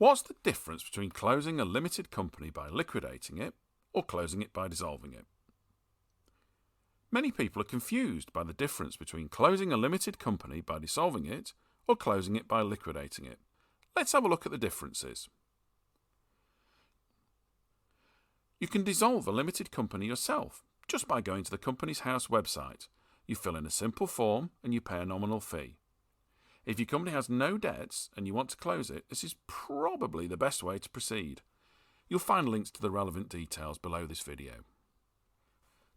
What's the difference between closing a limited company by liquidating it or closing it by dissolving it? Many people are confused by the difference between closing a limited company by dissolving it or closing it by liquidating it. Let's have a look at the differences. You can dissolve a limited company yourself just by going to the Companies House website. You fill in a simple form and you pay a nominal fee. If your company has no debts and you want to close it, this is probably the best way to proceed. You'll find links to the relevant details below this video.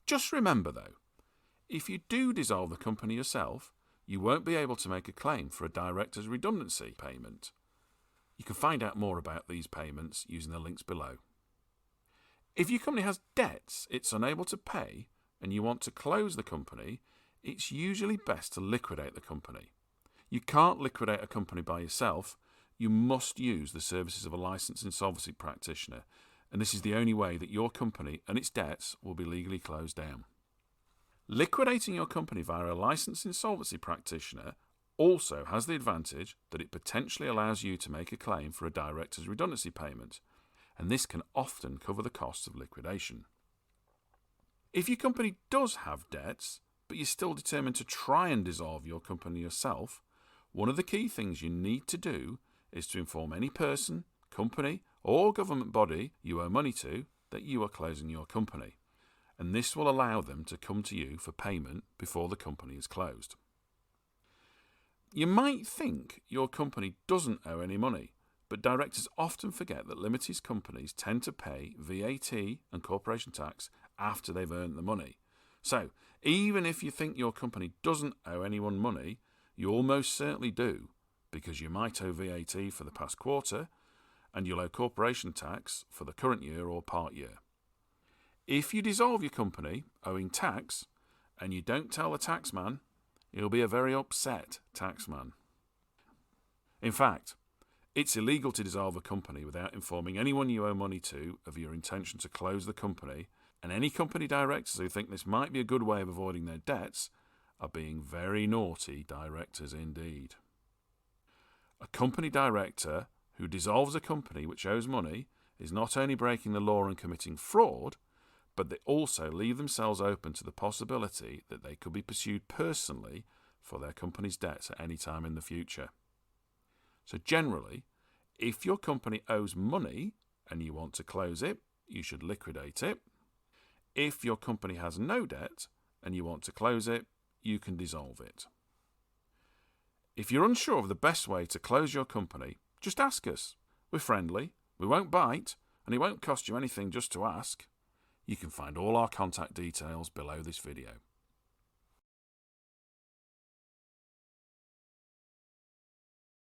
Just remember though, if you do dissolve the company yourself, you won't be able to make a claim for a director's redundancy payment. You can find out more about these payments using the links below. If your company has debts it's unable to pay and you want to close the company, it's usually best to liquidate the company. You can't liquidate a company by yourself. You must use the services of a licensed insolvency practitioner, and this is the only way that your company and its debts will be legally closed down. Liquidating your company via a licensed insolvency practitioner also has the advantage that it potentially allows you to make a claim for a director's redundancy payment, and this can often cover the costs of liquidation. If your company does have debts, but you're still determined to try and dissolve your company yourself, one of the key things you need to do is to inform any person, company, or government body you owe money to that you are closing your company, and this will allow them to come to you for payment before the company is closed. You might think your company doesn't owe any money, but directors often forget that limited companies tend to pay VAT and corporation tax after they've earned the money. So, even if you think your company doesn't owe anyone money, you almost certainly do, because you might owe VAT for the past quarter, and you'll owe corporation tax for the current year or part year. If you dissolve your company owing tax, and you don't tell the taxman, he'll be a very upset taxman. In fact, it's illegal to dissolve a company without informing anyone you owe money to of your intention to close the company, and any company directors who think this might be a good way of avoiding their debts are being very naughty directors indeed. A company director who dissolves a company which owes money is not only breaking the law and committing fraud, but they also leave themselves open to the possibility that they could be pursued personally for their company's debts at any time in the future. So generally, if your company owes money and you want to close it, you should liquidate it. If your company has no debt and you want to close it, you can dissolve it. If you're unsure of the best way to close your company, just ask us. We're friendly, we won't bite, and it won't cost you anything just to ask. You can find all our contact details below this video.